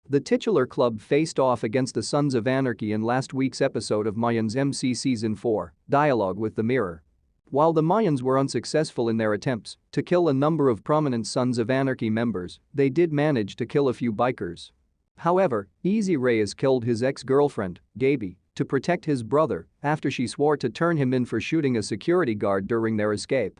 The titular club faced off against the Sons of Anarchy in last week's episode of Mayans MC Season 4, Dialogue with the Mirror. While the Mayans were unsuccessful in their attempts to kill a number of prominent Sons of Anarchy members, they did manage to kill a few bikers. However, Easy Reyes killed his ex-girlfriend, Gaby, to protect his brother after she swore to turn him in for shooting a security guard during their escape.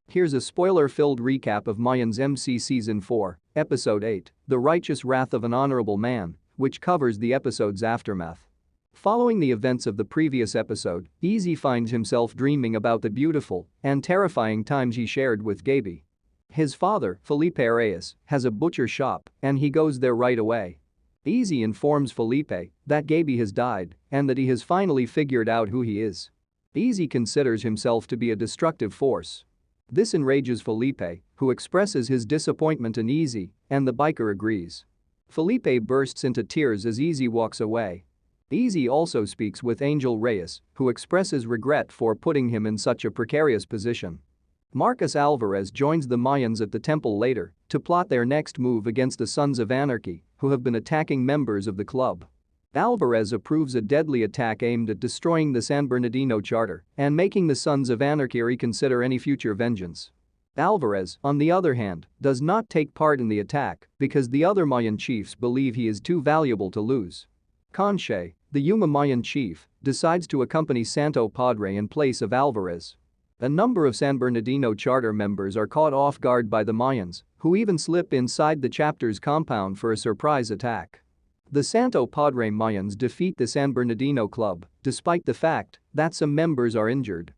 Here's a spoiler-filled recap of Mayans MC Season 4, Episode 8, The Righteous Wrath of an Honorable Man, which covers the episode's aftermath. Following the events of the previous episode, Easy finds himself dreaming about the beautiful and terrifying times he shared with Gaby. His father, Felipe Reyes, has a butcher shop and he goes there right away. Easy informs Felipe that Gaby has died and that he has finally figured out who he is. Easy considers himself to be a destructive force. This enrages Felipe, who expresses his disappointment in Easy, and the biker agrees. Felipe bursts into tears as Easy walks away. Easy also speaks with Angel Reyes, who expresses regret for putting him in such a precarious position. Marcus Alvarez joins the Mayans at the temple later to plot their next move against the Sons of Anarchy, who have been attacking members of the club. Alvarez approves a deadly attack aimed at destroying the San Bernardino Charter and making the Sons of Anarchy reconsider any future vengeance. Alvarez, on the other hand, does not take part in the attack because the other Mayan chiefs believe he is too valuable to lose. Conche, the Yuma Mayan chief, decides to accompany Santo Padre in place of Alvarez. A number of San Bernardino Charter members are caught off guard by the Mayans, who even slip inside the chapter's compound for a surprise attack. The Santo Padre Mayans defeat the San Bernardino Club, despite the fact that some members are injured.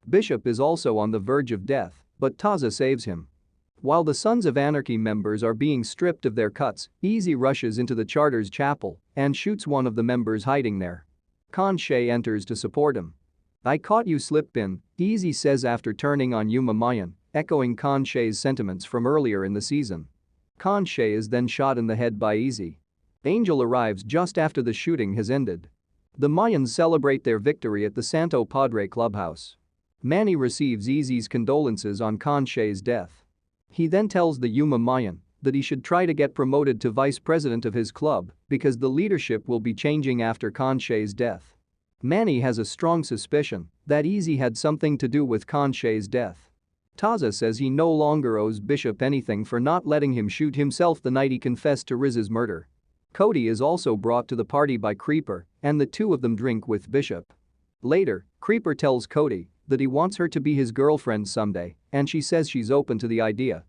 Bishop is also on the verge of death, but Taza saves him. While the Sons of Anarchy members are being stripped of their cuts, Easy rushes into the Charter's chapel and shoots one of the members hiding there. Conche enters to support him. "I caught you slip-in," Easy says after turning on Yuma Mayan, echoing Conche's sentiments from earlier in the season. Conche is then shot in the head by Easy. Angel arrives just after the shooting has ended. The Mayans celebrate their victory at the Santo Padre clubhouse. Manny receives Easy's condolences on Conche's death. He then tells the Yuma Mayan that he should try to get promoted to vice president of his club because the leadership will be changing after Conche's death. Manny has a strong suspicion that Easy had something to do with Conche's death. Taza says he no longer owes Bishop anything for not letting him shoot himself the night he confessed to Riz's murder. Cody is also brought to the party by Creeper, and the two of them drink with Bishop. Later, Creeper tells Cody that he wants her to be his girlfriend someday, and she says she's open to the idea.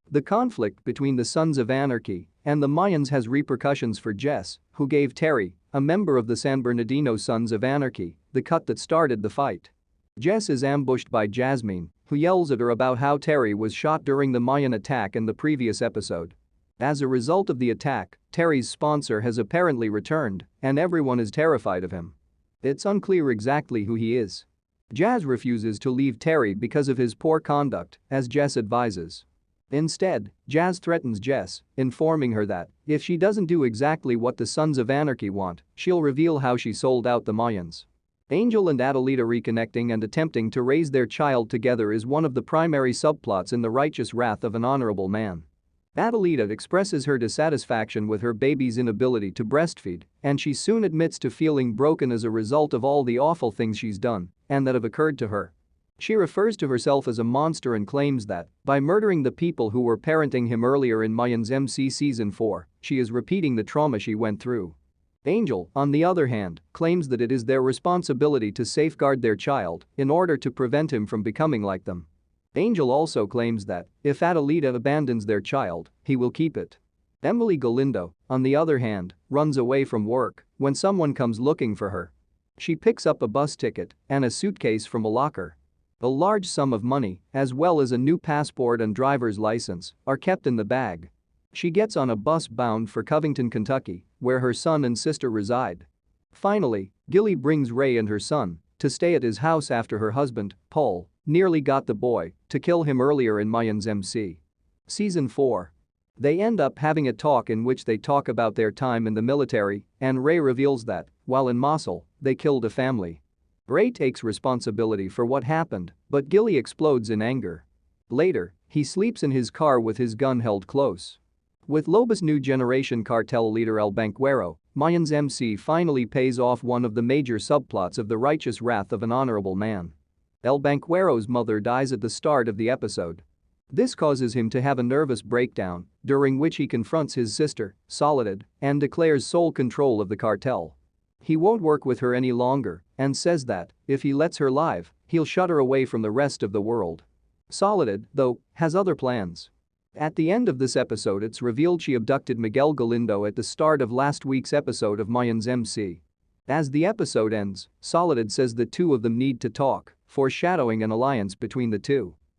The conflict between the Sons of Anarchy and the Mayans has repercussions for Jess, who gave Terry, a member of the San Bernardino Sons of Anarchy, the cut that started the fight. Jess is ambushed by Jasmine, who yells at her about how Terry was shot during the Mayan attack in the previous episode. As a result of the attack, Terry's sponsor has apparently returned, and everyone is terrified of him. It's unclear exactly who he is. Jazz refuses to leave Terry because of his poor conduct, as Jess advises. Instead, Jazz threatens Jess, informing her that if she doesn't do exactly what the Sons of Anarchy want, she'll reveal how she sold out the Mayans. Angel and Adelita reconnecting and attempting to raise their child together is one of the primary subplots in The Righteous Wrath of an Honorable Man. Adelita expresses her dissatisfaction with her baby's inability to breastfeed, and she soon admits to feeling broken as a result of all the awful things she's done and that have occurred to her. She refers to herself as a monster and claims that, by murdering the people who were parenting him earlier in Mayans MC Season 4, she is repeating the trauma she went through. Angel, on the other hand, claims that it is their responsibility to safeguard their child in order to prevent him from becoming like them. Angel also claims that, if Adelita abandons their child, he will keep it. Emily Galindo, on the other hand, runs away from work when someone comes looking for her. She picks up a bus ticket and a suitcase from a locker. A large sum of money, as well as a new passport and driver's license, are kept in the bag. She gets on a bus bound for Covington, Kentucky, where her son and sister reside. Finally, Gilly brings Ray and her son to stay at his house after her husband, Paul, nearly got the boy to kill him earlier in Mayans MC Season 4. They end up having a talk in which they talk about their time in the military, and Ray reveals that, while in Mosul, they killed a family. Ray takes responsibility for what happened, but Gilly explodes in anger. Later, he sleeps in his car with his gun held close. With Loba's new generation cartel leader El Banquero, Mayans MC finally pays off one of the major subplots of The Righteous Wrath of an Honorable Man. El Banquero's mother dies at the start of the episode. This causes him to have a nervous breakdown, during which he confronts his sister, Soledad, and declares sole control of the cartel. He won't work with her any longer and says that, if he lets her live, he'll shut her away from the rest of the world. Soledad, though, has other plans. At the end of this episode, it's revealed she abducted Miguel Galindo at the start of last week's episode of Mayans MC. As the episode ends, Soledad says the two of them need to talk, foreshadowing an alliance between the two.